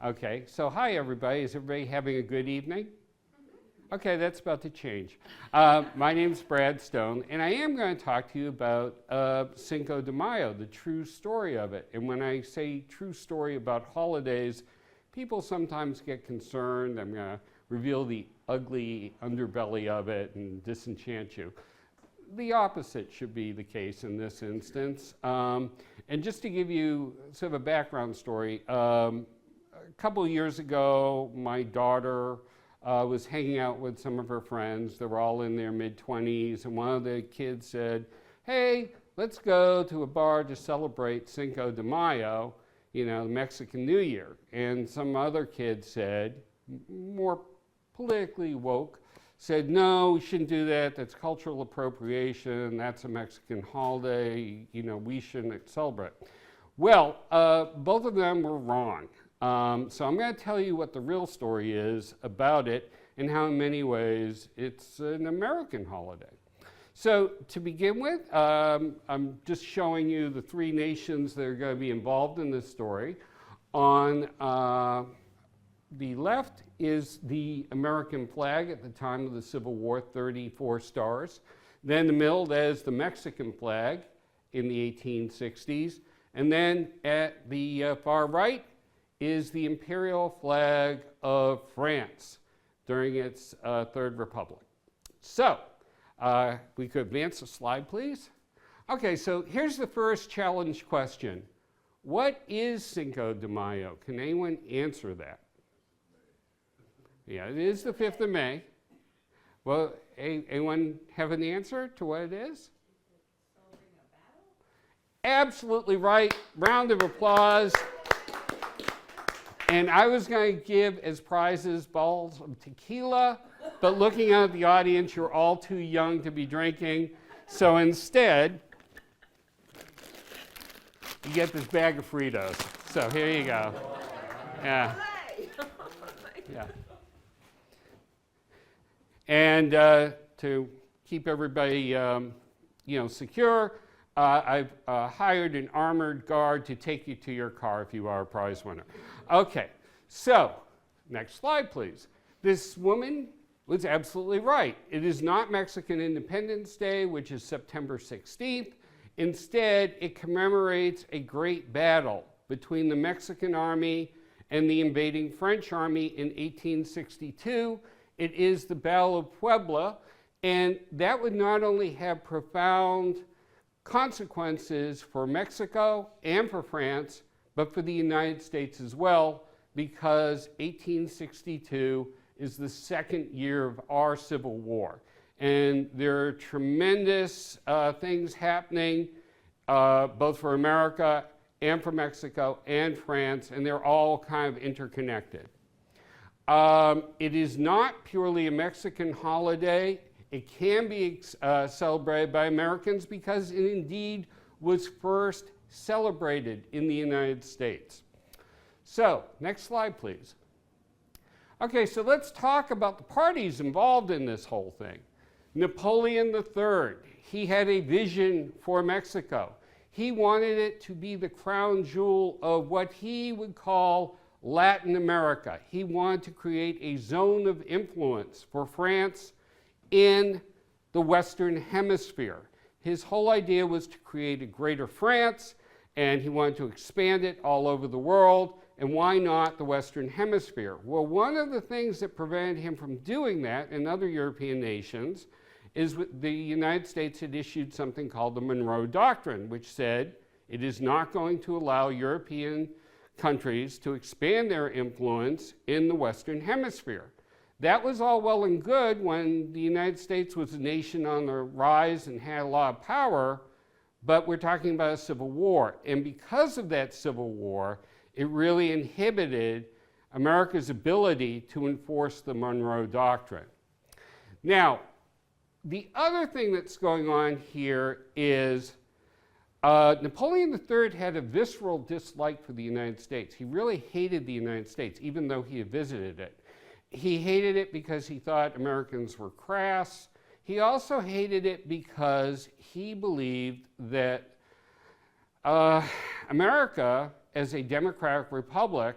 Okay, so hi everybody. Is everybody having a good evening? Okay, that's about to change. My name's Brad Stone, and I am going to talk to you about Cinco de Mayo, the true story of it. And when I say true story about holidays, people sometimes get concerned. I'm going to reveal the ugly underbelly of it and disenchant you. The opposite should be the case in this instance. And just to give you sort of a background story, a couple of years ago, my daughter was hanging out with some of her friends. They were all in their mid-20s, and one of the kids said, hey, let's go to a bar to celebrate Cinco de Mayo, you know, Mexican New Year. And some other kid said, more politically woke, said, no, we shouldn't do that. That's cultural appropriation. That's a Mexican holiday. You know, we shouldn't celebrate. Well, both of them were wrong. So I'm going to tell you what the real story is about it and how in many ways it's an American holiday. So to begin with, I'm just showing you the three nations that are going to be involved in this story. On the left is the American flag at the time of the Civil War, 34 stars. Then in the middle, there's the Mexican flag in the 1860s. And then at the far right is the imperial flag of France during its Third Republic. So we could advance the slide, please. Okay, so here's the first challenge question. What is Cinco de Mayo? Can anyone answer that? Yeah, it is the 5th of May. Well, anyone have an answer to what it is? Celebrating a battle? Absolutely right. Round of applause. And I was going to give as prizes bottles of tequila, but looking at the audience, you're all too young to be drinking. So instead, you get this bag of Fritos. So here you go. Yeah. Yeah. And to keep everybody, secure, I've hired an armored guard to take you to your car if you are a prize winner. Okay, so next slide, please. This woman was absolutely right. It is not Mexican Independence Day, which is September 16th. Instead, it commemorates a great battle between the Mexican army and the invading French army in 1862. It is the Battle of Puebla, and that would not only have profound consequences for Mexico and for France, but for the United States as well, because 1862 is the second year of our Civil War. And there are tremendous things happening, both for America and for Mexico and France, and they're all kind of interconnected. It is not purely a Mexican holiday. It can be celebrated by Americans because it indeed was first celebrated in the United States. So, next slide, please. Okay, so let's talk about the parties involved in this whole thing. Napoleon III, he had a vision for Mexico. He wanted it to be the crown jewel of what he would call Latin America. He wanted to create a zone of influence for France in the Western Hemisphere. His whole idea was to create a greater France, and he wanted to expand it all over the world, and why not the Western Hemisphere? Well, one of the things that prevented him from doing that in other European nations is the United States had issued something called the Monroe Doctrine, which said it is not going to allow European countries to expand their influence in the Western Hemisphere. That was all well and good when the United States was a nation on the rise and had a lot of power, but we're talking about a civil war. And because of that civil war, it really inhibited America's ability to enforce the Monroe Doctrine. Now, the other thing that's going on here is Napoleon III had a visceral dislike for the United States. He really hated the United States, even though he had visited it. He hated it because he thought Americans were crass. He also hated it because he believed that America, as a democratic republic,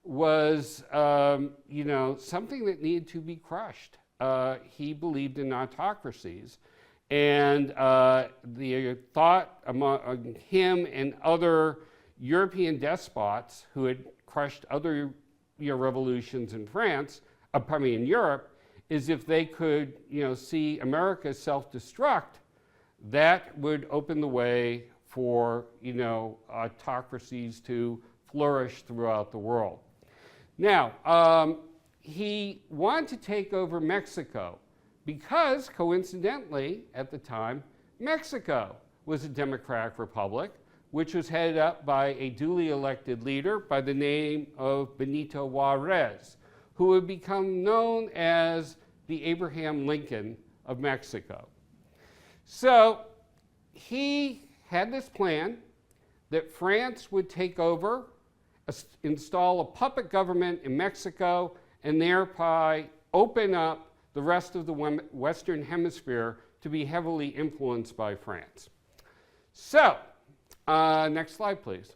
was, something that needed to be crushed. He believed in autocracies, and the thought among him and other European despots who had crushed other revolutions in in Europe, is if they could, see America self-destruct, that would open the way for, autocracies to flourish throughout the world. Now, he wanted to take over Mexico because, coincidentally, at the time, Mexico was a democratic republic, which was headed up by a duly elected leader by the name of Benito Juarez, who would become known as the Abraham Lincoln of Mexico. So he had this plan that France would take over, install a puppet government in Mexico, and thereby open up the rest of the Western Hemisphere to be heavily influenced by France. So, next slide, please.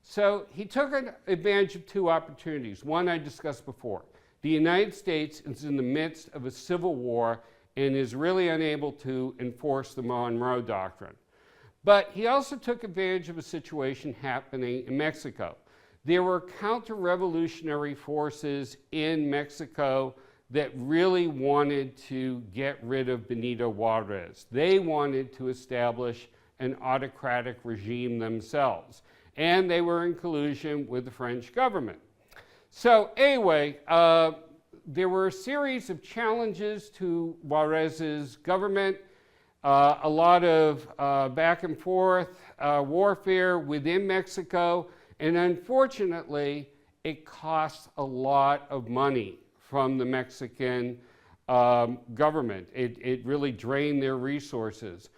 So he took advantage of two opportunities. One I discussed before. The United States is in the midst of a civil war and is really unable to enforce the Monroe Doctrine. But he also took advantage of a situation happening in Mexico. There were counter-revolutionary forces in Mexico that really wanted to get rid of Benito Juarez. They wanted to establish an autocratic regime themselves, and they were in collusion with the French government. So anyway, there were a series of challenges to Juarez's government, a lot of back and forth warfare within Mexico, and unfortunately, it cost a lot of money from the Mexican government. It really drained their resources.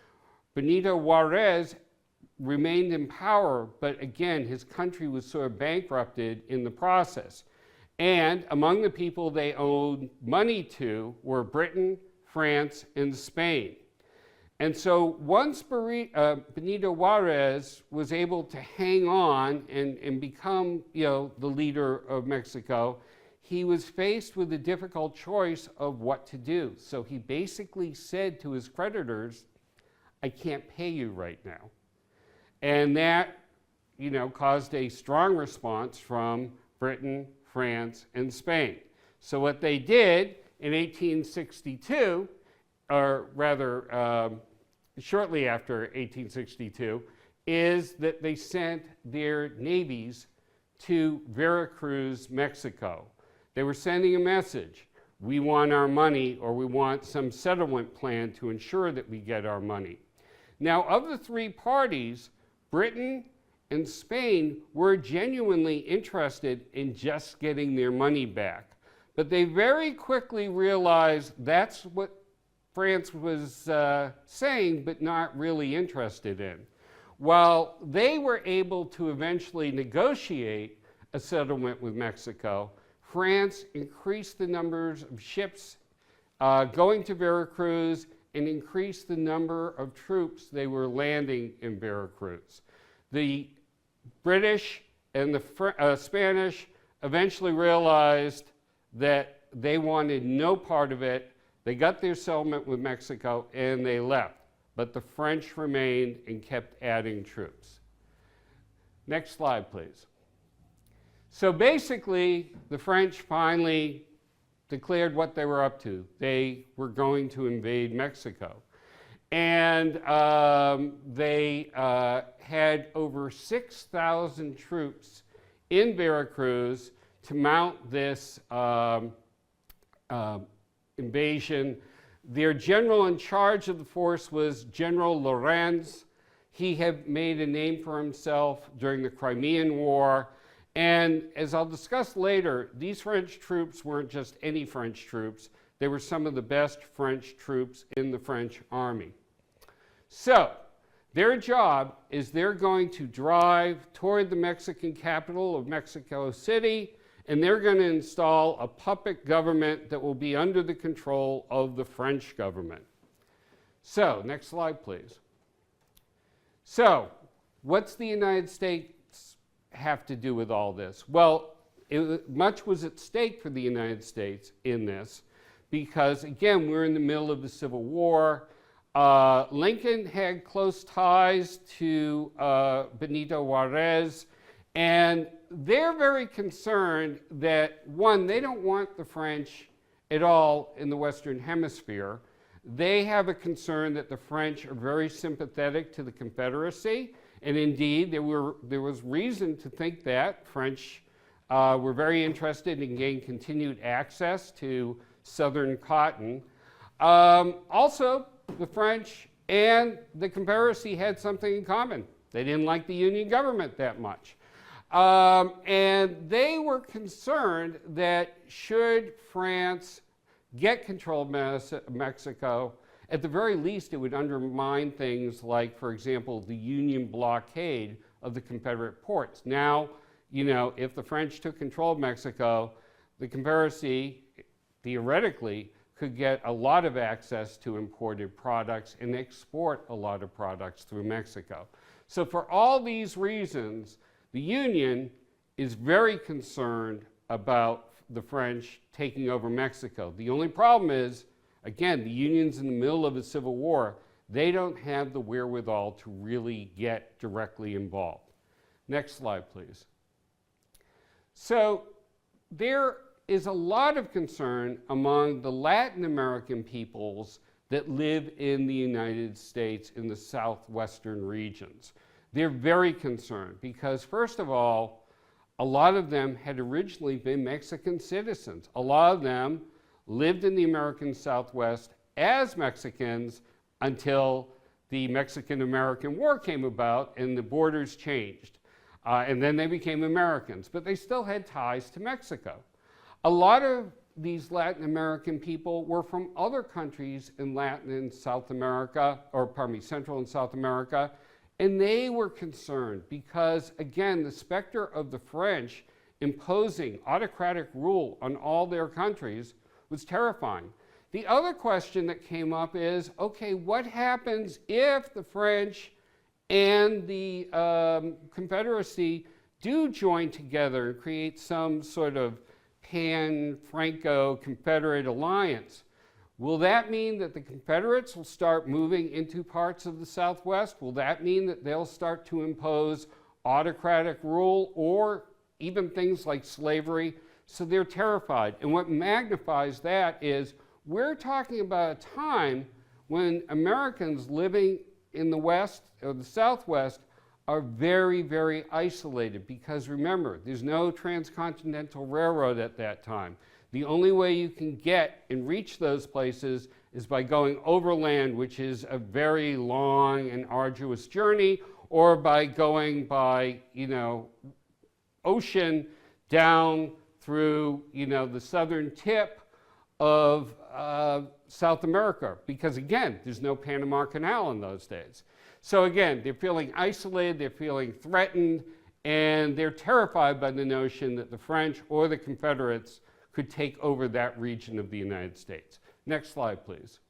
Benito Juarez remained in power, but again, his country was sort of bankrupted in the process. And among the people they owed money to were Britain, France, and Spain. And so once Benito Juarez was able to hang on and become, the leader of Mexico, he was faced with the difficult choice of what to do. So he basically said to his creditors, I can't pay you right now. And that, caused a strong response from Britain, France, and Spain. So what they did in 1862, or rather shortly after 1862, is that they sent their navies to Veracruz, Mexico. They were sending a message. We want our money, or we want some settlement plan to ensure that we get our money. Now, of the three parties, Britain and Spain were genuinely interested in just getting their money back. But they very quickly realized that's what France was saying, but not really interested in. While they were able to eventually negotiate a settlement with Mexico, France increased the numbers of ships going to Veracruz and increased the number of troops they were landing in Veracruz. The British and the Spanish eventually realized that they wanted no part of it. They got their settlement with Mexico and they left. But the French remained and kept adding troops. Next slide, please. So basically, the French finally declared what they were up to. They were going to invade Mexico. And they had over 6,000 troops in Veracruz to mount this invasion. Their general in charge of the force was General Lorenz. He had made a name for himself during the Crimean War. And as I'll discuss later, these French troops weren't just any French troops. They were some of the best French troops in the French army. So, their job is they're going to drive toward the Mexican capital of Mexico City, and they're going to install a puppet government that will be under the control of the French government. So, next slide, please. So, what's the United States have to do with all this? Well, much was at stake for the United States in this because, again, we're in the middle of the Civil War. Lincoln had close ties to Benito Juarez, and they're very concerned that, one, they don't want the French at all in the Western Hemisphere. They have a concern that the French are very sympathetic to the Confederacy, and indeed there was reason to think that. French were very interested in getting continued access to Southern cotton. Also, the French and the Confederacy had something in common. They didn't like the Union government that much. And they were concerned that should France get control of Mexico, at the very least it would undermine things like, for example, the Union blockade of the Confederate ports. Now, you know, if the French took control of Mexico, the Confederacy theoretically could get a lot of access to imported products and export a lot of products through Mexico. So for all these reasons, the Union is very concerned about the French taking over Mexico. The only problem is, again, the Union's in the middle of a civil war. They don't have the wherewithal to really get directly involved. Next slide, please. So there is a lot of concern among the Latin American peoples that live in the United States in the southwestern regions. They're very concerned because, first of all, a lot of them had originally been Mexican citizens. A lot of them lived in the American Southwest as Mexicans until the Mexican-American War came about and the borders changed. And then they became Americans, but they still had ties to Mexico. A lot of these Latin American people were from other countries in Latin and South America, or pardon me, Central and South America, and they were concerned because, again, the specter of the French imposing autocratic rule on all their countries was terrifying. The other question that came up is, okay, what happens if the French and the Confederacy do join together and create some sort of pan-Franco-Confederate alliance? Will that mean that the Confederates will start moving into parts of the Southwest? Will that mean that they'll start to impose autocratic rule or even things like slavery? So they're terrified. And what magnifies that is we're talking about a time when Americans living in the West or the Southwest are very, very isolated because remember, there's no transcontinental railroad at that time. The only way you can get and reach those places is by going overland, which is a very long and arduous journey, or by going by, ocean down through, the southern tip of South America, because again, there's no Panama Canal in those days. So again, they're feeling isolated, they're feeling threatened, and they're terrified by the notion that the French or the Confederates could take over that region of the United States. Next slide, please.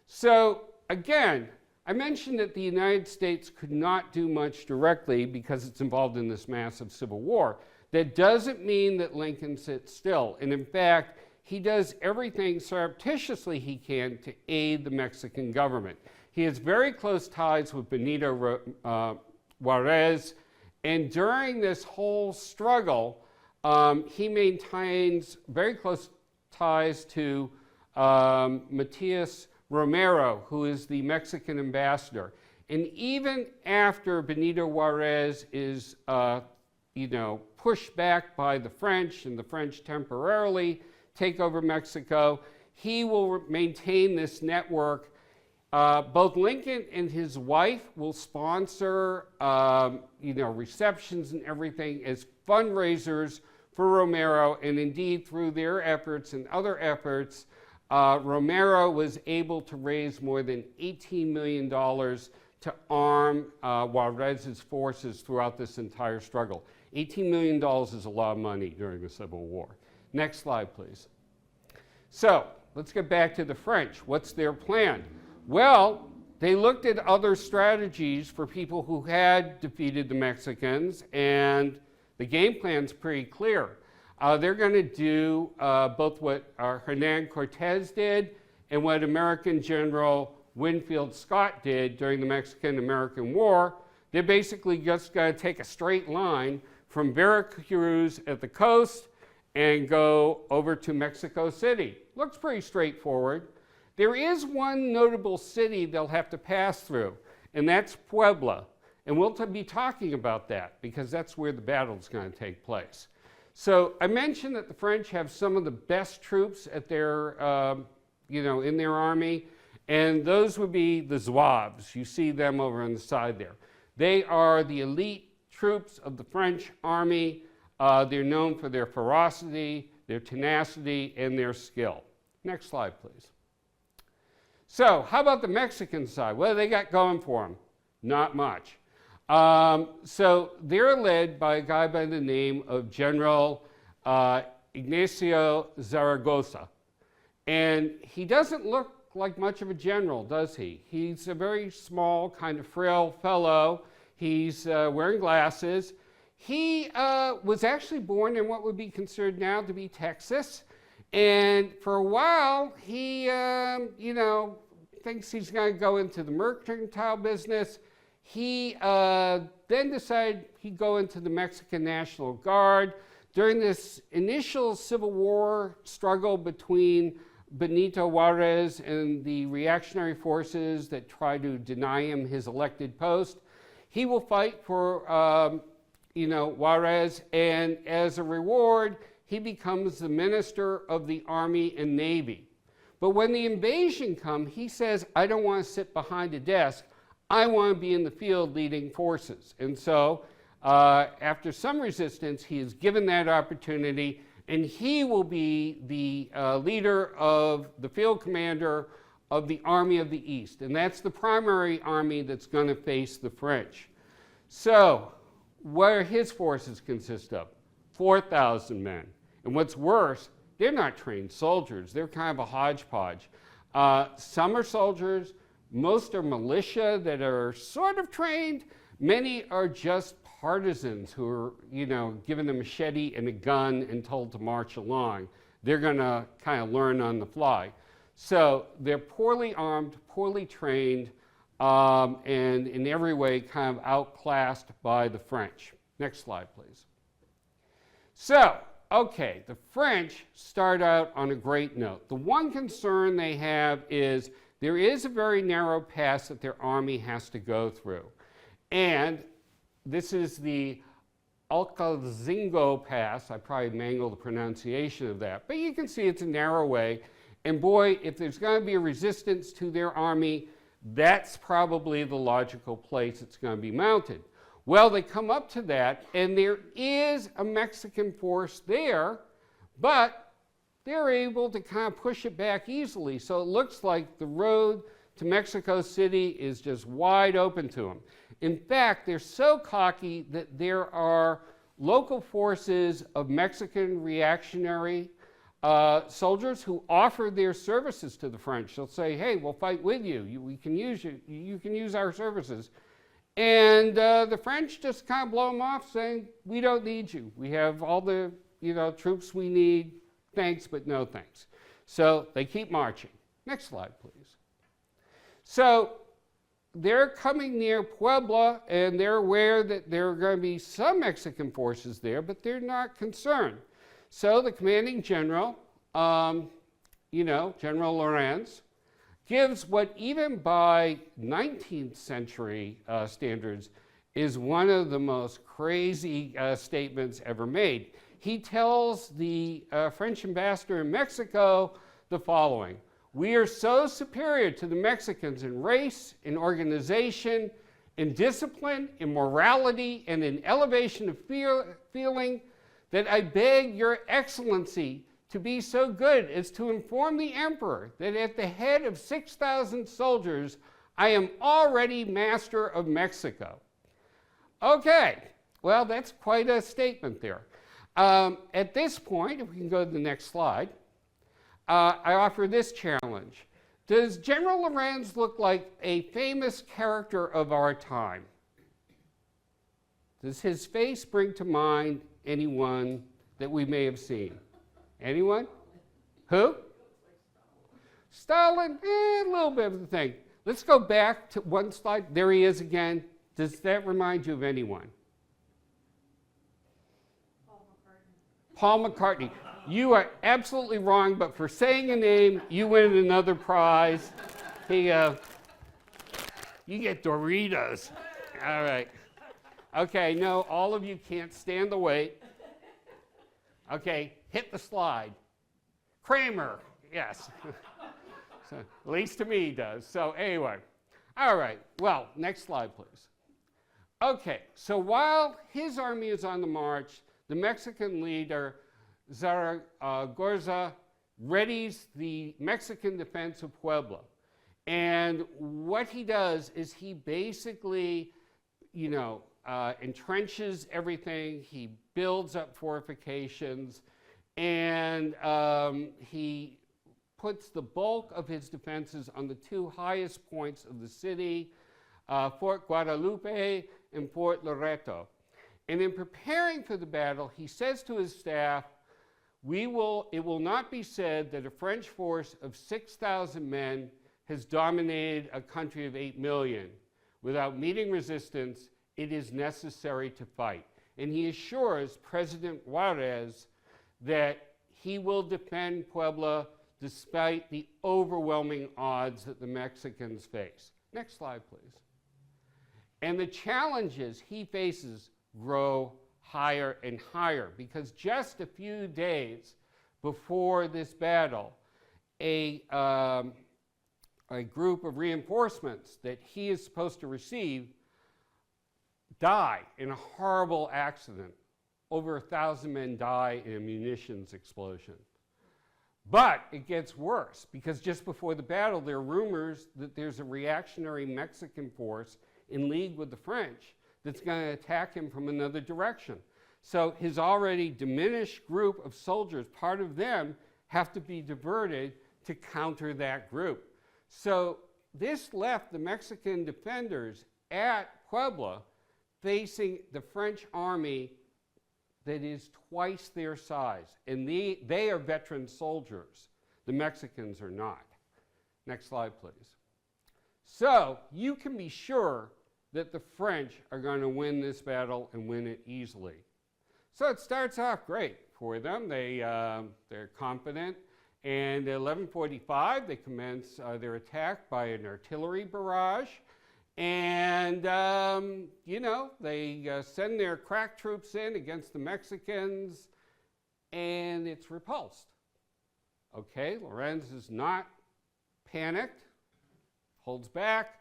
So again, I mentioned that the United States could not do much directly because it's involved in this massive civil war. That doesn't mean that Lincoln sits still. And in fact, he does everything surreptitiously he can to aid the Mexican government. He has very close ties with Benito Juarez, and during this whole struggle, he maintains very close ties to Matias Romero, who is the Mexican ambassador. And even after Benito Juarez is, pushed back by the French, and the French temporarily take over Mexico, he will maintain this network. Both Lincoln and his wife will sponsor, receptions and everything as fundraisers for Romero, and indeed through their efforts and other efforts, Romero was able to raise more than $18 million to arm Juarez's forces throughout this entire struggle. $18 million is a lot of money during the Civil War. Next slide, please. So let's get back to the French. What's their plan? Well, they looked at other strategies for people who had defeated the Mexicans, and the game plan's pretty clear. They're going to do both what Hernan Cortez did and what American General Winfield Scott did during the Mexican-American War. They're basically just going to take a straight line from Veracruz at the coast and go over to Mexico City. Looks pretty straightforward. There is one notable city they'll have to pass through, and that's Puebla. And we'll be talking about that because that's where the battle's going to take place. So I mentioned that the French have some of the best troops at their, in their army, and those would be the Zouaves. You see them over on the side there. They are the elite troops of the French army. They're known for their ferocity, their tenacity, and their skill. Next slide, please. So how about the Mexican side? What do they got going for them? Not much. So they're led by a guy by the name of General Ignacio Zaragoza. And he doesn't look like much of a general, does he? He's a very small, kind of frail fellow. He's wearing glasses. He was actually born in what would be considered now to be Texas. And for a while, he, thinks he's going to go into the mercantile business. He then decided he'd go into the Mexican National Guard. During this initial Civil War struggle between Benito Juarez and the reactionary forces that try to deny him his elected post, he will fight for, Juarez, and as a reward, he becomes the Minister of the Army and Navy. But when the invasion comes, he says, I don't want to sit behind a desk. I want to be in the field leading forces. And so, after some resistance, he is given that opportunity, and he will be the leader of the field commander of the Army of the East. And that's the primary army that's going to face the French. So, what are his forces consist of? 4,000 men. And what's worse, they're not trained soldiers. They're kind of a hodgepodge. Some are soldiers. Most are militia that are sort of trained. Many are just partisans who are, given a machete and a gun and told to march along. They're going to kind of learn on the fly. So they're poorly armed, poorly trained, and in every way kind of outclassed by the French. Next slide, please. So, okay, the French start out on a great note. The one concern they have is there is a very narrow pass that their army has to go through. And this is the Alcazingo Pass. I probably mangled the pronunciation of that. But you can see it's a narrow way. And boy, if there's going to be a resistance to their army, that's probably the logical place it's going to be mounted. Well, they come up to that, and there is a Mexican force there, but they're able to kind of push it back easily. So it looks like the road to Mexico City is just wide open to them. In fact, they're so cocky that there are local forces of Mexican reactionary soldiers who offer their services to the French. They'll say, hey, we'll fight with you. We can use you. You can use our services. And the French just kind of blow them off, saying, we don't need you. We have all the troops we need. Thanks, but no thanks. So they keep marching. Next slide, please. So they're coming near Puebla, and they're aware that there are going to be some Mexican forces there, but they're not concerned. So the commanding general, General Lorenz, gives what even by 19th century standards is one of the most crazy statements ever made. He tells the French ambassador in Mexico the following: we are so superior to the Mexicans in race, in organization, in discipline, in morality, and in elevation of feeling that I beg your excellency to be so good as to inform the emperor that at the head of 6,000 soldiers, I am already master of Mexico. Okay, well, that's quite a statement there. At this point, if we can go to the next slide, I offer this challenge. Does General Lorenz look like a famous character of our time? Does his face bring to mind anyone that we may have seen? Anyone? Who? Stalin? A little bit of the thing. Let's go back to one slide. There he is again. Does that remind you of anyone? Paul McCartney. You are absolutely wrong, but for saying a name, you win another prize. You get Doritos. All right. Okay, no, all of you can't stand the wait. Okay, hit the slide. Kramer, yes. So, at least to me he does. So anyway, all right, well, next slide, please. Okay, so while his army is on the march, the Mexican leader, Zaragoza, readies the Mexican defense of Puebla. And what he does is he basically, entrenches everything. He builds up fortifications, and he puts the bulk of his defenses on the two highest points of the city, Fort Guadalupe and Fort Loreto. And in preparing for the battle, he says to his staff, it will not be said that a French force of 6,000 men has dominated a country of 8 million. Without meeting resistance, it is necessary to fight. And he assures President Juarez that he will defend Puebla despite the overwhelming odds that the Mexicans face. Next slide, please. And the challenges he faces grow higher and higher, because just a few days before this battle, a group of reinforcements that he is supposed to receive die in a horrible accident. Over 1,000 men die in a munitions explosion. But it gets worse, because just before the battle, there are rumors that there's a reactionary Mexican force in league with the French that's going to attack him from another direction. So his already diminished group of soldiers, part of them have to be diverted to counter that group. So this left the Mexican defenders at Puebla facing the French army that is twice their size. And they are veteran soldiers. The Mexicans are not. Next slide, please. So you can be sure that the French are going to win this battle and win it easily. So it starts off great for them. They're confident. And at 11:45, they commence their attack by an artillery barrage. And, they send their crack troops in against the Mexicans, and it's repulsed. Okay, Lorenz is not panicked, holds back,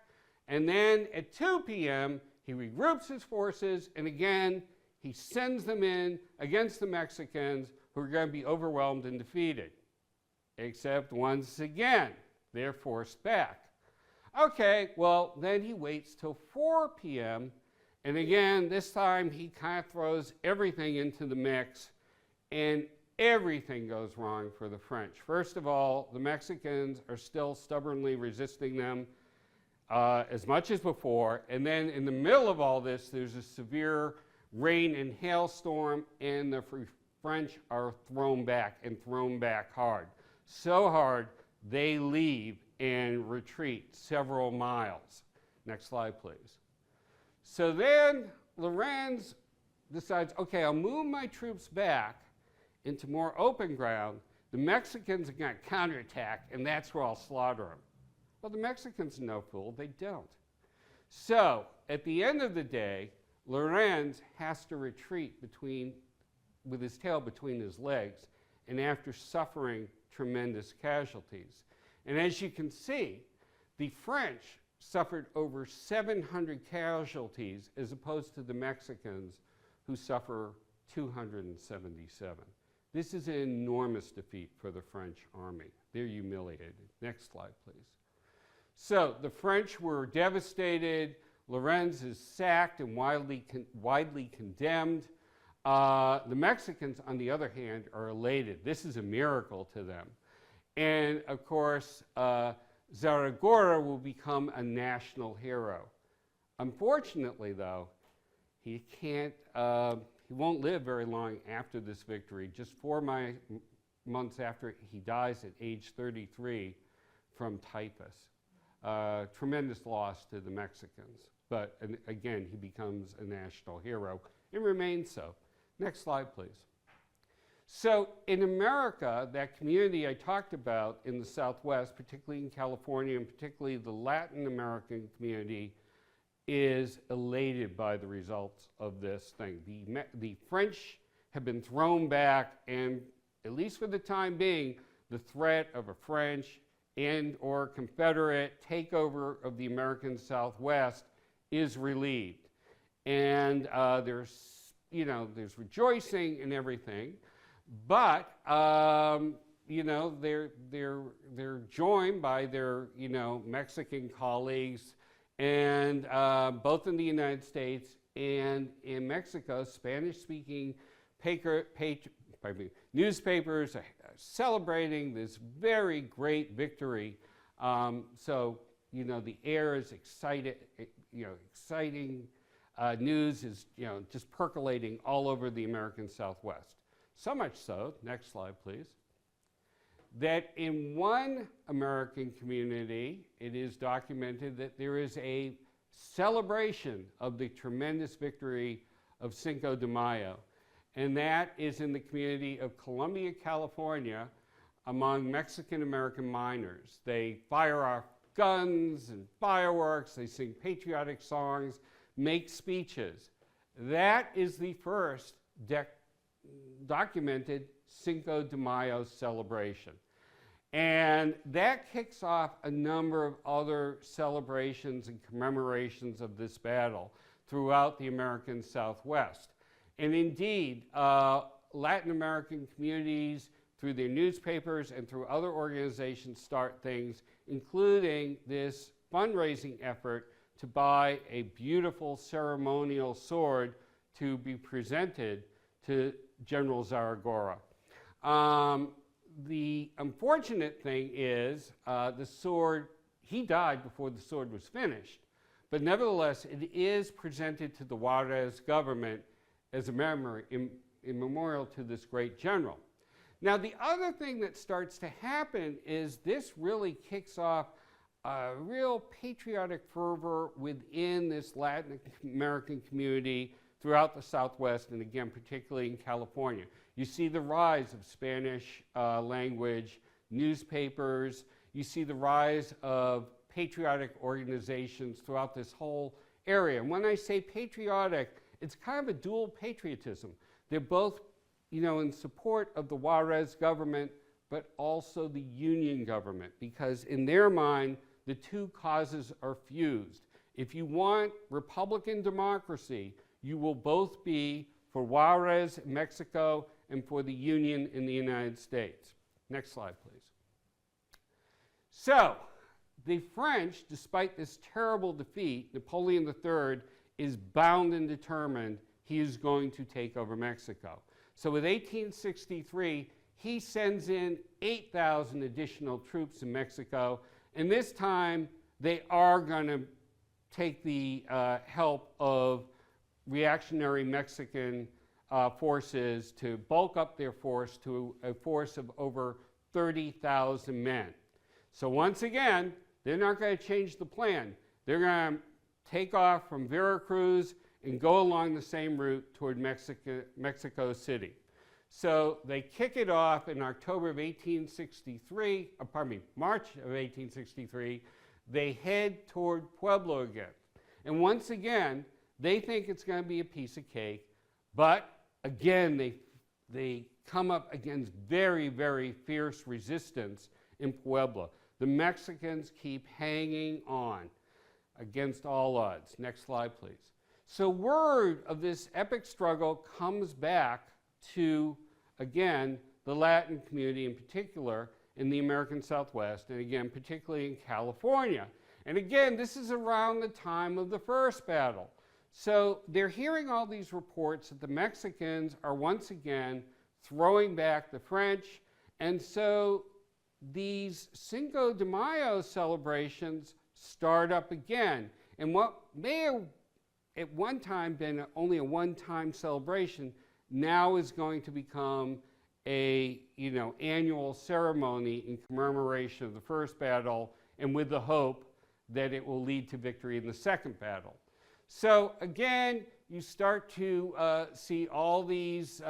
and then at 2 p.m., he regroups his forces, and again, he sends them in against the Mexicans, who are going to be overwhelmed and defeated. Except once again, they're forced back. Okay, well, then he waits till 4 p.m., and again, this time he kind of throws everything into the mix, and everything goes wrong for the French. First of all, the Mexicans are still stubbornly resisting them as much as before, and then in the middle of all this, there's a severe rain and hailstorm, and the French are thrown back hard. So hard, they leave and retreat several miles. Next slide, please. So then Lorenz decides, okay, I'll move my troops back into more open ground. The Mexicans are going to counterattack, and that's where I'll slaughter them. Well, the Mexicans are no fool. They don't. So at the end of the day, Lorenz has to retreat with his tail between his legs, and after suffering tremendous casualties. And as you can see, the French suffered over 700 casualties as opposed to the Mexicans, who suffer 277. This is an enormous defeat for the French army. They're humiliated. Next slide, please. So the French were devastated. Lorenz is sacked and widely condemned. The Mexicans, on the other hand, are elated. This is a miracle to them. And of course, Zaragoza will become a national hero. Unfortunately, though, he won't live very long after this victory. Just 4 months after, he dies at age 33 from typhus. Tremendous loss to the Mexicans. But again, he becomes a national hero and remains so. Next slide, please. So in America, that community I talked about in the Southwest, particularly in California, and particularly the Latin American community, is elated by the results of this thing. The French have been thrown back, and at least for the time being, the threat of a French and or Confederate takeover of the American Southwest is relieved. And there's rejoicing and everything, but they're joined by their Mexican colleagues, and both in the United States and in Mexico, Spanish-speaking newspapers are celebrating this very great victory. So the air is excited. Exciting news is just percolating all over the American Southwest. So much so, next slide please, that in one American community, it is documented that there is a celebration of the tremendous victory of Cinco de Mayo. And that is in the community of Columbia, California, among Mexican-American miners. They fire off guns and fireworks, they sing patriotic songs, make speeches. That is the first documented Cinco de Mayo celebration. And that kicks off a number of other celebrations and commemorations of this battle throughout the American Southwest. And indeed, Latin American communities, through their newspapers and through other organizations, start things, including this fundraising effort to buy a beautiful ceremonial sword to be presented to General Zaragoza. The unfortunate thing is the sword, he died before the sword was finished, but nevertheless it is presented to the Juarez government as a memorial to this great general. Now the other thing that starts to happen is this really kicks off a real patriotic fervor within this Latin American community throughout the Southwest, and again, particularly in California. You see the rise of Spanish language newspapers. You see the rise of patriotic organizations throughout this whole area. And when I say patriotic, it's kind of a dual patriotism. They're both, in support of the Juarez government, but also the Union government, because in their mind, the two causes are fused. If you want Republican democracy, you will both be for Juarez, Mexico, and for the Union in the United States. Next slide, please. So, the French, despite this terrible defeat, Napoleon III is bound and determined he is going to take over Mexico. So with 1863, he sends in 8,000 additional troops in Mexico, and this time they are going to take the help of reactionary Mexican forces to bulk up their force to a force of over 30,000 men. So once again, they're not going to change the plan. They're going to take off from Veracruz and go along the same route toward Mexico City. So they kick it off in October of 1863, March of 1863. They head toward Pueblo again. And once again, they think it's going to be a piece of cake, but again, they come up against very, very fierce resistance in Puebla. The Mexicans keep hanging on against all odds. Next slide, please. So word of this epic struggle comes back to, again, the Latin community in particular in the American Southwest, and again, particularly in California. And again, this is around the time of the first battle. So they're hearing all these reports that the Mexicans are once again throwing back the French, and so these Cinco de Mayo celebrations start up again. And what may have at one time been only a one-time celebration now is going to become a annual ceremony in commemoration of the first battle, and with the hope that it will lead to victory in the second battle. So again, you start to see all these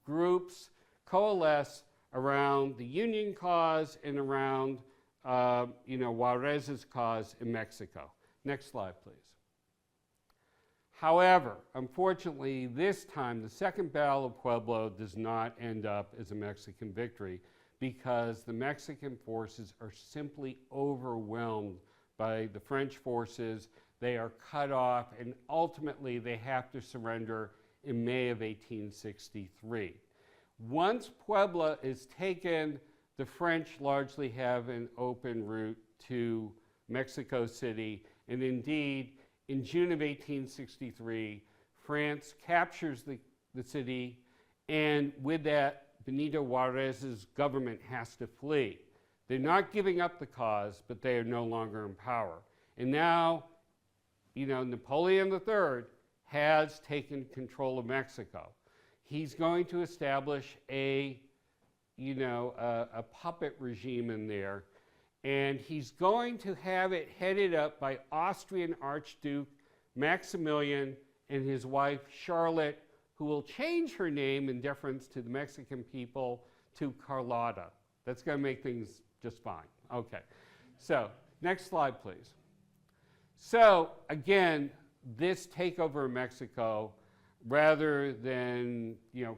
groups coalesce around the Union cause and around Juarez's cause in Mexico. Next slide, please. However, unfortunately, this time, the Second Battle of Pueblo does not end up as a Mexican victory because the Mexican forces are simply overwhelmed by the French forces. They are cut off, and ultimately they have to surrender in May of 1863. Once Puebla is taken, the French largely have an open route to Mexico City, and indeed, in June of 1863, France captures the city, and with that, Benito Juarez's government has to flee. They're not giving up the cause, but they are no longer in power. And now, Napoleon III has taken control of Mexico. He's going to establish a puppet regime in there, and he's going to have it headed up by Austrian Archduke Maximilian and his wife Charlotte, who will change her name in deference to the Mexican people to Carlotta. That's going to make things just fine. Okay, so next slide, please. So again, this takeover of Mexico, rather than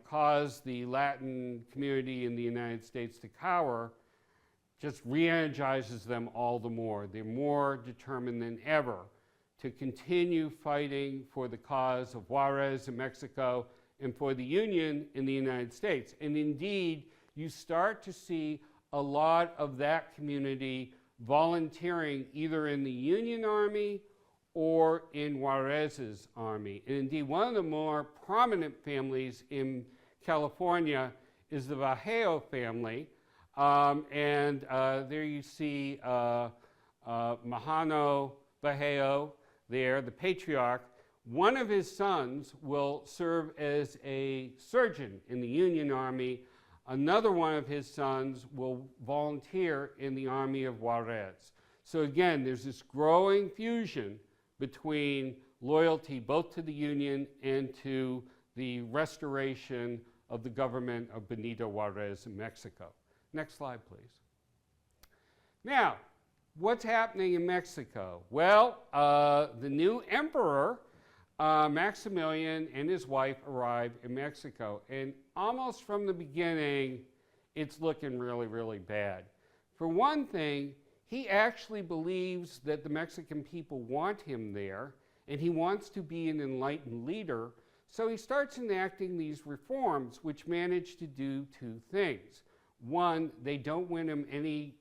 cause the Latin community in the United States to cower, just re-energizes them all the more. They're more determined than ever to continue fighting for the cause of Juarez in Mexico and for the Union in the United States. And indeed, you start to see a lot of that community volunteering either in the Union Army or in Juarez's army. And indeed, one of the more prominent families in California is the Vallejo family. There you see Majano Vallejo there, the patriarch. One of his sons will serve as a surgeon in the Union Army. Another one of his sons will volunteer in the army of Juarez. So again, there's this growing fusion between loyalty both to the Union and to the restoration of the government of Benito Juarez in Mexico. Next slide, please. Now, what's happening in Mexico? Well, the new emperor, Maximilian, and his wife arrive in Mexico. And almost from the beginning, it's looking really, really bad. For one thing, he actually believes that the Mexican people want him there, and he wants to be an enlightened leader. So he starts enacting these reforms, which manage to do two things. One, they don't win him any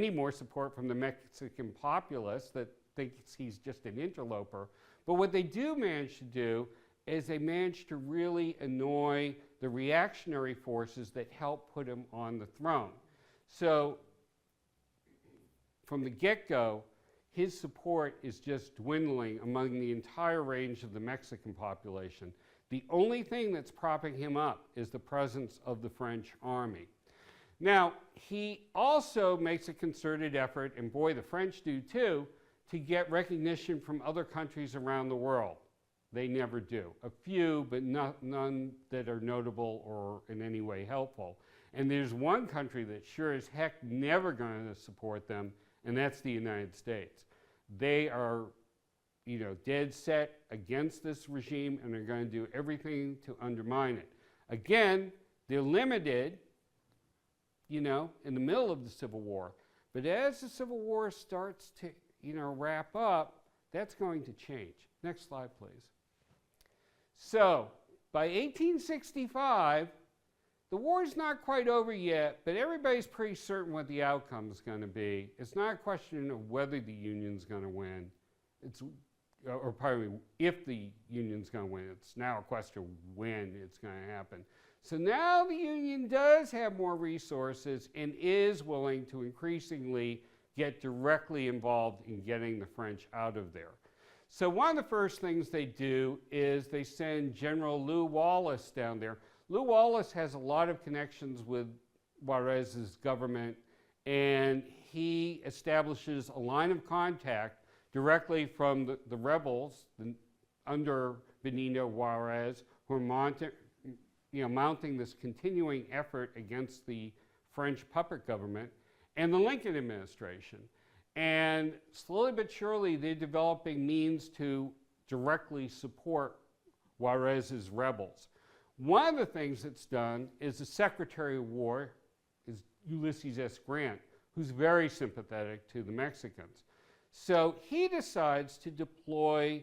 more support from the Mexican populace that thinks he's just an interloper. But what they do manage to do is they manage to really annoy the reactionary forces that help put him on the throne. So from the get-go, his support is just dwindling among the entire range of the Mexican population. The only thing that's propping him up is the presence of the French army. Now, he also makes a concerted effort, and boy, the French do too, to get recognition from other countries around the world. They never do. A few, but none that are notable or in any way helpful. And there's one country that's sure as heck never going to support them, and that's the United States. They are, dead set against this regime, and they're going to do everything to undermine it. Again, they're limited, in the middle of the Civil War. But as the Civil War starts to, wrap up, that's going to change. Next slide, please. So, by 1865, the war's not quite over yet, but everybody's pretty certain what the outcome is going to be. It's not a question of whether the Union's going to win. or probably if the Union's going to win. It's now a question of when it's going to happen. So now the Union does have more resources and is willing to increasingly get directly involved in getting the French out of there. So one of the first things they do is they send General Lew Wallace down there. Lew Wallace has a lot of connections with Juarez's government, and he establishes a line of contact directly from the rebels under Benito Juarez, who are mounting this continuing effort against the French puppet government and the Lincoln administration. And slowly but surely, they're developing means to directly support Juarez's rebels. One of the things that's done is the Secretary of War is Ulysses S. Grant, who's very sympathetic to the Mexicans. So he decides to deploy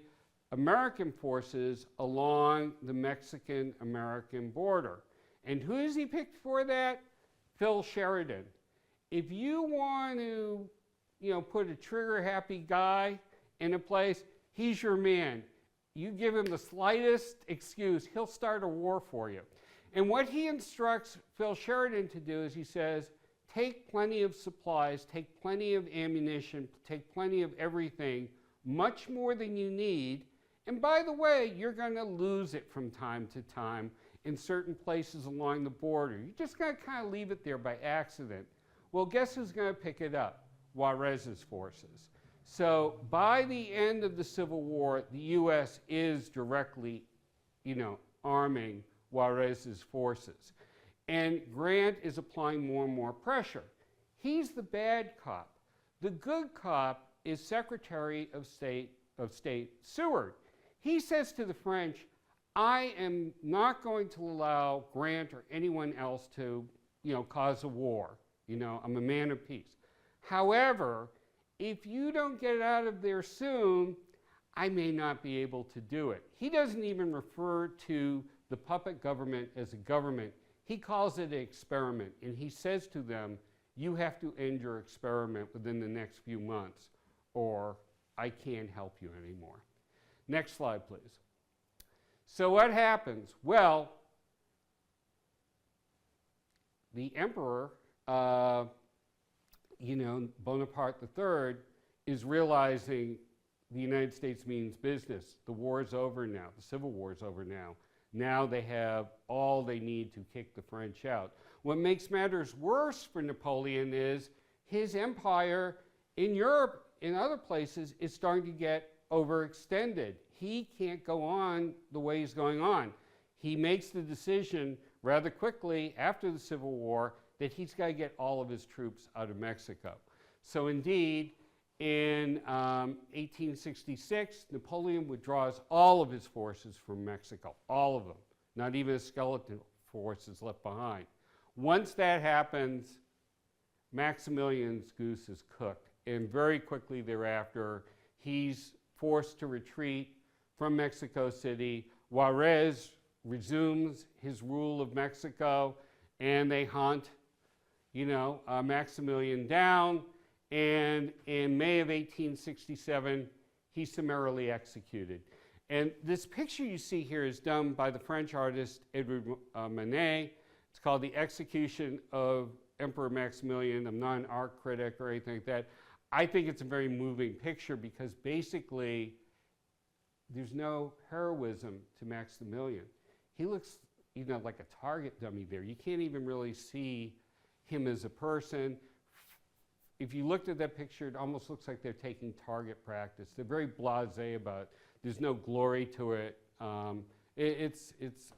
American forces along the Mexican-American border. And who does he pick for that? Phil Sheridan. If you want to, put a trigger-happy guy in a place, he's your man. You give him the slightest excuse, he'll start a war for you. And what he instructs Phil Sheridan to do is he says, take plenty of supplies, take plenty of ammunition, take plenty of everything, much more than you need. And by the way, you're going to lose it from time to time in certain places along the border. You're just going to kind of leave it there by accident. Well, guess who's going to pick it up? Juarez's forces. So by the end of the Civil War, the U.S. is directly, arming Juarez's forces. And Grant is applying more and more pressure. He's the bad cop. The good cop is Secretary of State Seward. He says to the French, I am not going to allow Grant or anyone else to, cause a war. I'm a man of peace. However, if you don't get out of there soon, I may not be able to do it. He doesn't even refer to the puppet government as a government. He calls it an experiment, and he says to them, you have to end your experiment within the next few months, or I can't help you anymore. Next slide, please. So what happens? Well, the emperor, Bonaparte III, is realizing the United States means business. The war is over now. The Civil War is over now. Now they have all they need to kick the French out. What makes matters worse for Napoleon is his empire in Europe, in other places, is starting to get overextended. He can't go on the way he's going on. He makes the decision rather quickly after the Civil War that he's got to get all of his troops out of Mexico. So indeed, in 1866, Napoleon withdraws all of his forces from Mexico, all of them, not even a skeleton force is left behind. Once that happens, Maximilian's goose is cooked, and very quickly thereafter, he's forced to retreat from Mexico City. Juarez resumes his rule of Mexico, and they hunt, Maximilian down. And in May of 1867, he's summarily executed. And this picture you see here is done by the French artist Edouard Manet. It's called The Execution of Emperor Maximilian. I'm not an art critic or anything like that. I think it's a very moving picture because basically there's no heroism to Maximilian. He looks, like a target dummy there. You can't even really see him as a person. If you looked at that picture, it almost looks like they're taking target practice. They're very blasé about it. There's no glory to it. It's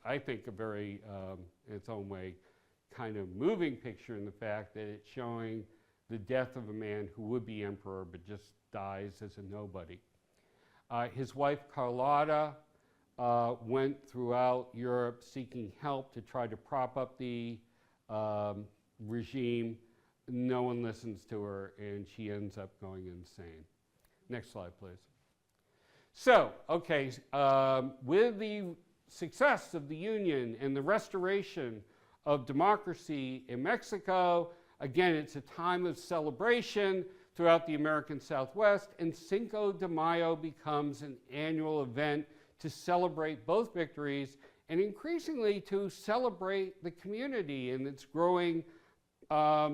I think, a very, in its own way, kind of moving picture in the fact that it's showing the death of a man who would be emperor but just dies as a nobody. His wife, Carlotta, went throughout Europe seeking help to try to prop up the regime. No one listens to her, and she ends up going insane. Next slide, please. So, okay, with the success of the Union and the restoration of democracy in Mexico, again, it's a time of celebration throughout the American Southwest, and Cinco de Mayo becomes an annual event to celebrate both victories and increasingly to celebrate the community and its growing power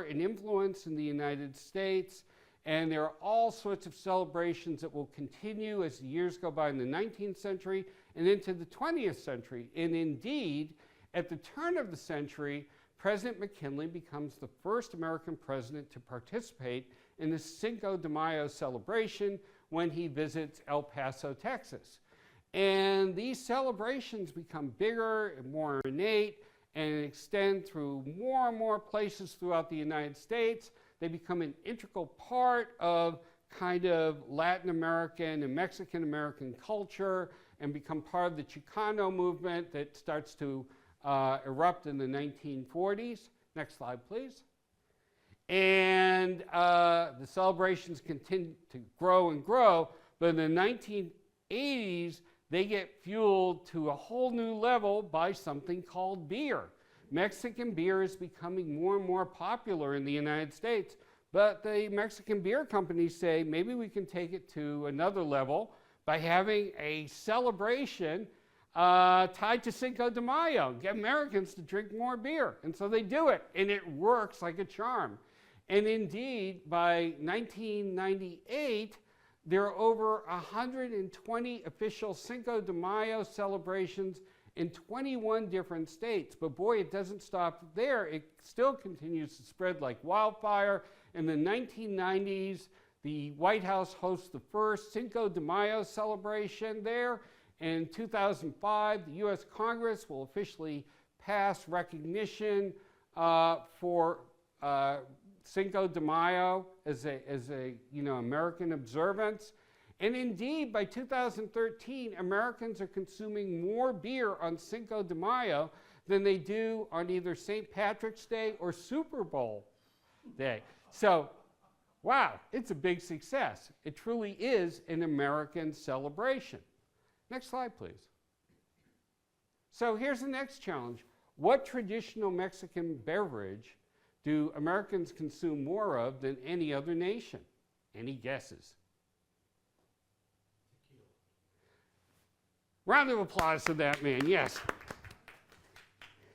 and influence in the United States. And there are all sorts of celebrations that will continue as the years go by in the 19th century and into the 20th century. And indeed, at the turn of the century, President McKinley becomes the first American president to participate in the Cinco de Mayo celebration when he visits El Paso, Texas. And these celebrations become bigger and more ornate and extend through more and more places throughout the United States. They become an integral part of kind of Latin American and Mexican American culture and become part of the Chicano movement that starts to erupt in the 1940s. Next slide, please. And the celebrations continue to grow and grow, but in the 1980s, they get fueled to a whole new level by something called beer. Mexican beer is becoming more and more popular in the United States, but the Mexican beer companies say maybe we can take it to another level by having a celebration tied to Cinco de Mayo, get Americans to drink more beer. And so they do it, and it works like a charm. And indeed, by 1998, there are over 120 official Cinco de Mayo celebrations in 21 different states. But boy, it doesn't stop there. It still continues to spread like wildfire. In the 1990s, the White House hosts the first Cinco de Mayo celebration there. In 2005, the U.S. Congress will officially pass recognition for Cinco de Mayo as a American observance. And indeed, by 2013, Americans are consuming more beer on Cinco de Mayo than they do on either St. Patrick's Day or Super Bowl Day. So, wow, it's a big success. It truly is an American celebration. Next slide, please. So here's the next challenge. What traditional Mexican beverage do Americans consume more of than any other nation? Any guesses? Tequila. Round of applause to that man, yes.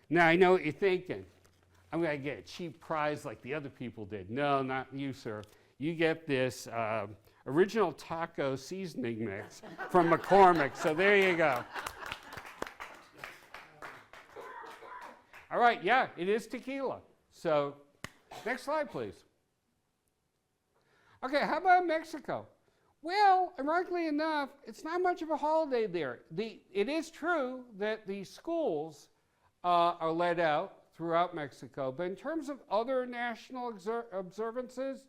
Now I know what you're thinking. I'm going to get a cheap prize like the other people did. No, not you, sir. You get this original taco seasoning mix from McCormick, so there you go. All right, yeah, it is tequila. So, next slide, please. Okay, how about Mexico? Well, ironically enough, it's not much of a holiday there. It is true that the schools are let out throughout Mexico, but in terms of other national observances,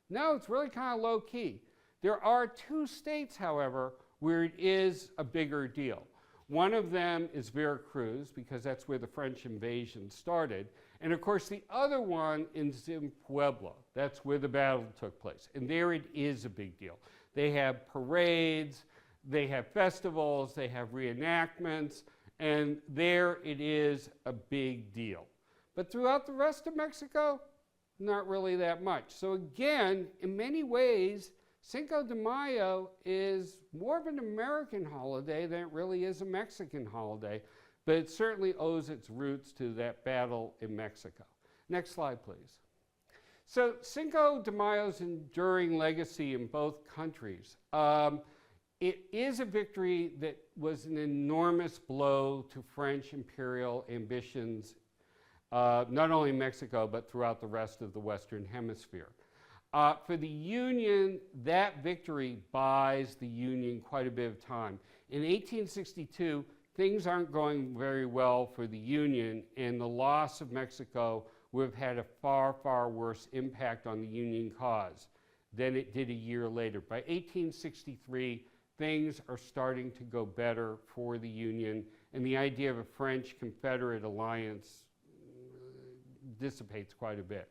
no, it's really kind of low key. There are two states, however, where it is a bigger deal. One of them is Veracruz, because that's where the French invasion started. And of course, the other one is in Puebla. That's where the battle took place. And there it is a big deal. They have parades, they have festivals, they have reenactments, and there it is a big deal. But throughout the rest of Mexico, not really that much. So again, in many ways, Cinco de Mayo is more of an American holiday than it really is a Mexican holiday, but it certainly owes its roots to that battle in Mexico. Next slide, please. So Cinco de Mayo's enduring legacy in both countries. It is a victory that was an enormous blow to French imperial ambitions, not only in Mexico, but throughout the rest of the Western Hemisphere. For the Union, that victory buys the Union quite a bit of time. In 1862, things aren't going very well for the Union, and the loss of Mexico would have had a far, far worse impact on the Union cause than it did a year later. By 1863, things are starting to go better for the Union, and the idea of a French Confederate alliance dissipates quite a bit.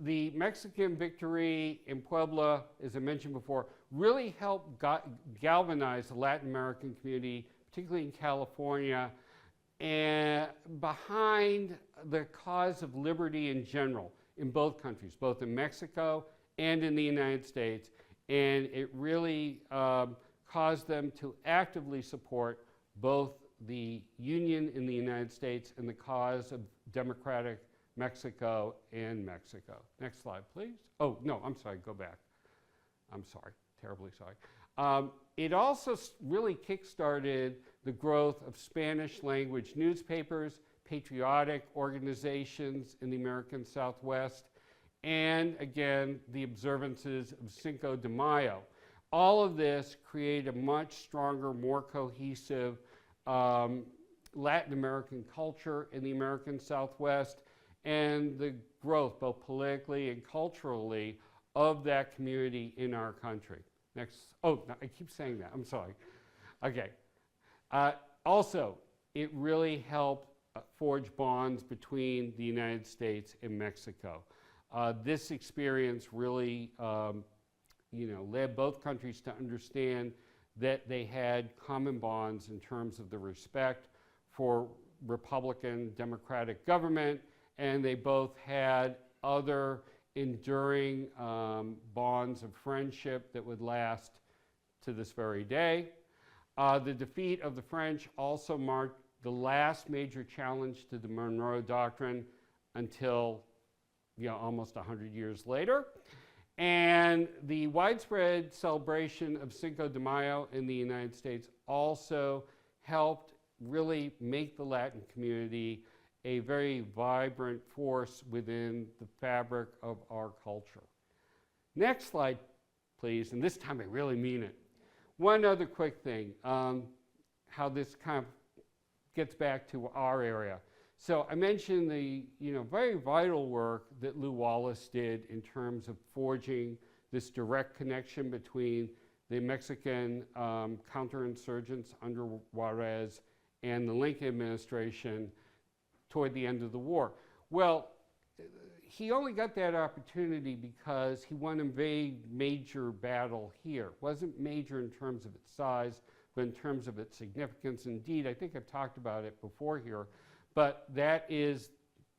The Mexican victory in Puebla, as I mentioned before, really helped galvanize the Latin American community, particularly in California, and behind the cause of liberty in general. in both countries, both in Mexico and in the United States, and it really caused them to actively support both the Union in the United States and the cause of democratic Mexico and Mexico. Next slide, please. Oh, no, I'm sorry, go back. I'm sorry, terribly sorry. It also really kick-started the growth of Spanish language newspapers, patriotic organizations in the American Southwest, and again, the observances of Cinco de Mayo. All of this created a much stronger, more cohesive Latin American culture in the American Southwest, and the growth, both politically and culturally, of that community in our country. Next, oh, no, I keep saying that, I'm sorry. Okay. Also, it really helped forge bonds between the United States and Mexico. This experience really led both countries to understand that they had common bonds in terms of the respect for Republican democratic government, and they both had other enduring bonds of friendship that would last to this very day. The defeat of the French also marked the last major challenge to the Monroe Doctrine until almost 100 years later. And the widespread celebration of Cinco de Mayo in the United States also helped really make the Latin community a very vibrant force within the fabric of our culture. Next slide, please, and this time I really mean it. One other quick thing, how this kind of gets back to our area. So I mentioned the very vital work that Lew Wallace did in terms of forging this direct connection between the Mexican counterinsurgents under Juarez and the Lincoln administration toward the end of the war. Well, he only got that opportunity because he won a very major battle here. It wasn't major in terms of its size, but in terms of its significance. Indeed, I think I've talked about it before here, but that is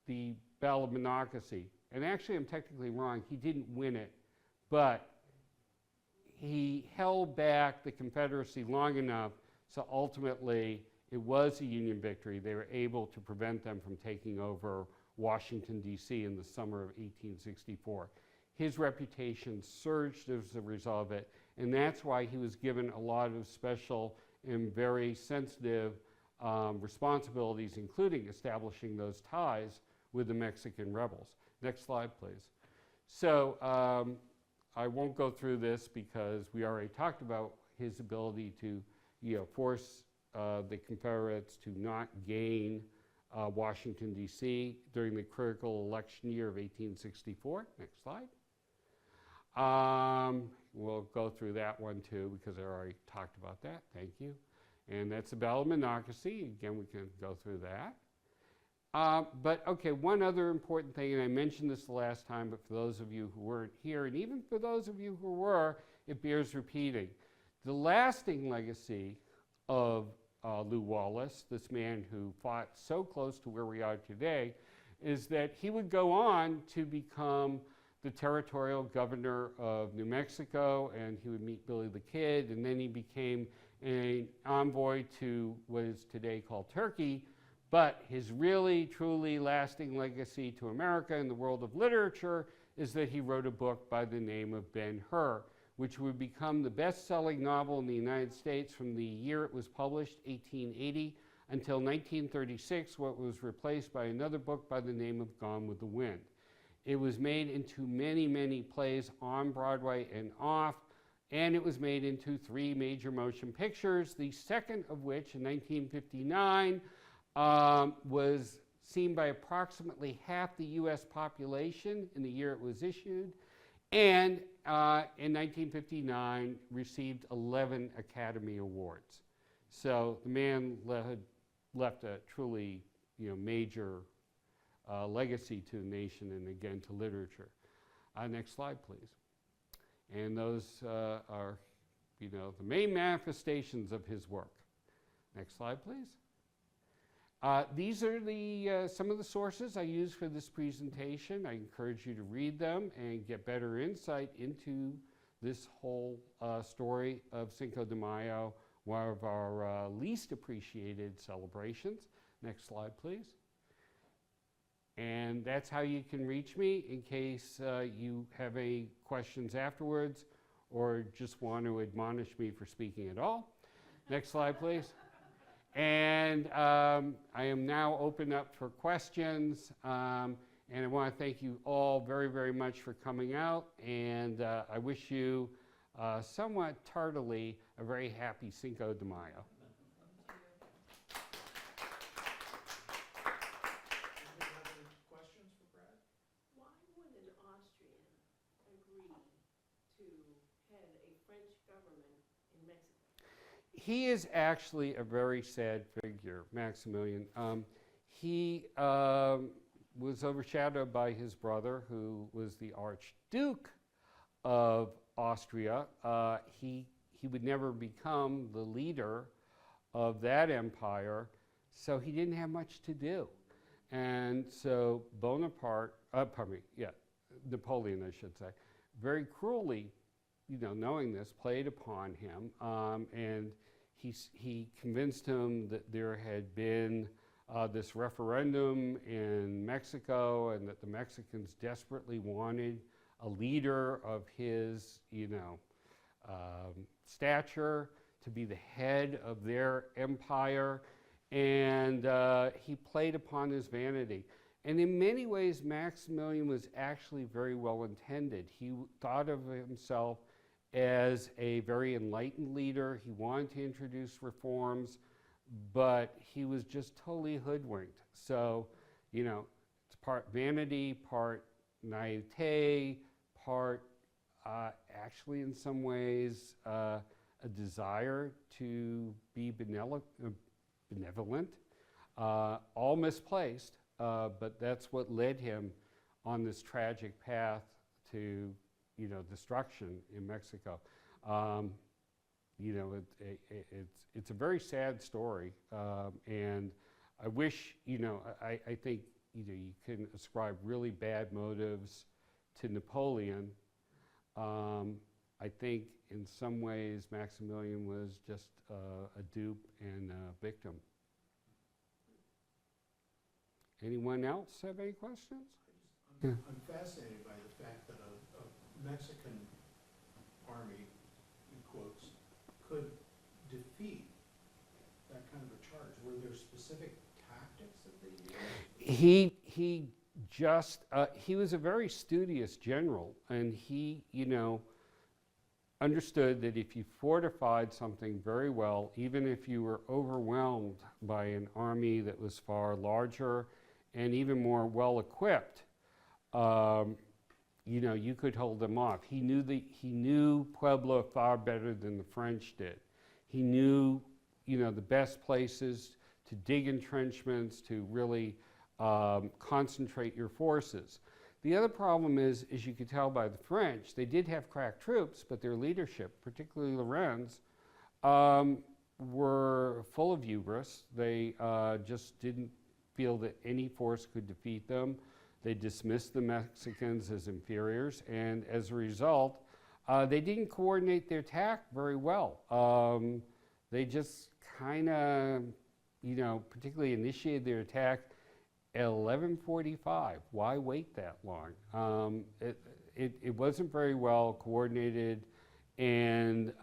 the Battle of Monocacy. And actually, I'm technically wrong. He didn't win it, but he held back the Confederacy long enough so ultimately it was a Union victory. They were able to prevent them from taking over Washington, D.C. in the summer of 1864. His reputation surged as a result of it, and that's why he was given a lot of special and very sensitive responsibilities, including establishing those ties with the Mexican rebels. Next slide, please. So I won't go through this because we already talked about his ability to force the Confederates to not gain Washington, D.C. during the critical election year of 1864. Next slide. We'll go through that one too because I already talked about that. Thank you. And that's the Battle of Monocacy. Again, we can go through that. But okay, one other important thing, and I mentioned this the last time, but for those of you who weren't here, and even for those of you who were, it bears repeating. The lasting legacy of Lew Wallace, this man who fought so close to where we are today, is that he would go on to become the territorial governor of New Mexico, and he would meet Billy the Kid, and then he became an envoy to what is today called Turkey. But his really, truly lasting legacy to America in the world of literature is that he wrote a book by the name of Ben-Hur, which would become the best-selling novel in the United States from the year it was published, 1880, until 1936, when it was replaced by another book by the name of Gone with the Wind. It was made into many, many plays on Broadway and off, and it was made into 3 major motion pictures, the second of which, in 1959, was seen by approximately half the U.S. population in the year it was issued, and in 1959 received 11 Academy Awards. So the man left a truly major legacy to the nation and again to literature. Next slide, please. And those are the main manifestations of his work. Next slide, please. These are the some of the sources I use for this presentation. I encourage you to read them and get better insight into this whole story of Cinco de Mayo, one of our least appreciated celebrations. Next slide, please. And that's how you can reach me in case you have any questions afterwards or just want to admonish me for speaking at all. Next slide, please. And I am now open up for questions. And I want to thank you all very, very much for coming out. And I wish you somewhat tardily a very happy Cinco de Mayo. Questions for Brad? Why would an Austrian agree to head a French government in Mexico? He is actually a very sad figure, Maximilian. He was overshadowed by his brother, who was the Archduke of Austria. He would never become the leader of that empire, so he didn't have much to do. And so Napoleon, I should say, very cruelly, knowing this, played upon him, and he convinced him that there had been this referendum in Mexico and that the Mexicans desperately wanted a leader of his, stature to be the head of their empire. And he played upon his vanity. And in many ways, Maximilian was actually very well intended. He thought of himself as a very enlightened leader. He wanted to introduce reforms, but he was just totally hoodwinked. So, it's part vanity, part naivete, part actually in some ways a desire to be benevolent, all misplaced, but that's what led him on this tragic path to destruction in Mexico. It's a very sad story, and I wish, I think, you can ascribe really bad motives to Napoleon. I think in some ways Maximilian was just a dupe and a victim. Anyone else have any questions? I'm fascinated by the fact that a Mexican army, in quotes, could defeat that kind of a charge. Were there specific tactics that they used? He was a very studious general, and he, understood that if you fortified something very well, even if you were overwhelmed by an army that was far larger and even more well-equipped, you could hold them off. He knew Puebla far better than the French did. He knew, the best places to dig entrenchments, to really concentrate your forces. The other problem is, as you could tell by the French, they did have crack troops, but their leadership, particularly Lorenz, were full of hubris. They just didn't feel that any force could defeat them. They dismissed the Mexicans as inferiors, and as a result, they didn't coordinate their attack very well. They just kind of, particularly initiated their attack at 11:45. Why wait that long? It wasn't very well coordinated, and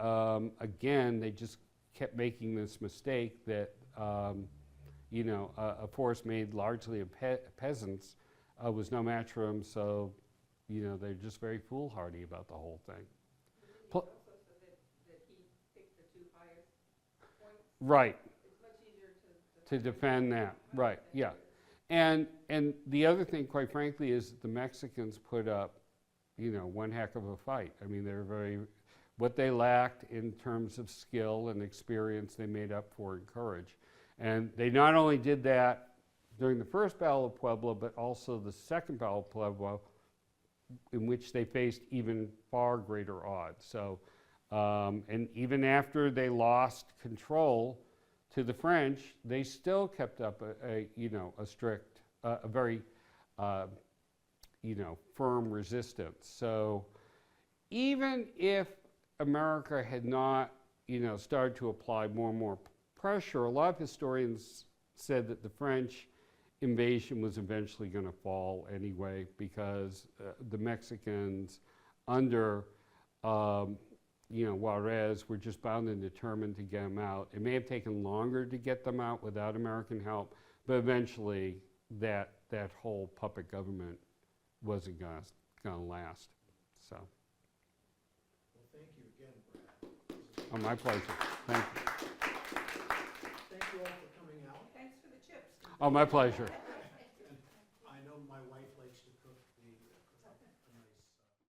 again, they just kept making this mistake that a force made largely of peasants was no match for them. So, they're just very foolhardy about the whole thing. He also said that he picked the two highest points. Right. It's much easier To defend that. Right. Yeah. And the other thing, quite frankly, is the Mexicans put up, one heck of a fight. I mean, what they lacked in terms of skill and experience, they made up for in courage. And they not only did that during the first Battle of Puebla, but also the second Battle of Puebla, in which they faced even far greater odds. So, and even after they lost control, to the French, they still kept up a strict, a very, firm resistance. So even if America had not, started to apply more and more pressure, a lot of historians said that the French invasion was eventually going to fall anyway, because the Mexicans under Juarez were just bound and determined to get them out. It may have taken longer to get them out without American help, but eventually that whole puppet government wasn't going to last. So. Well, thank you again, Brad. Oh, my pleasure. Thank you. Thank you all for coming out. Thanks for the chips. Oh, my pleasure.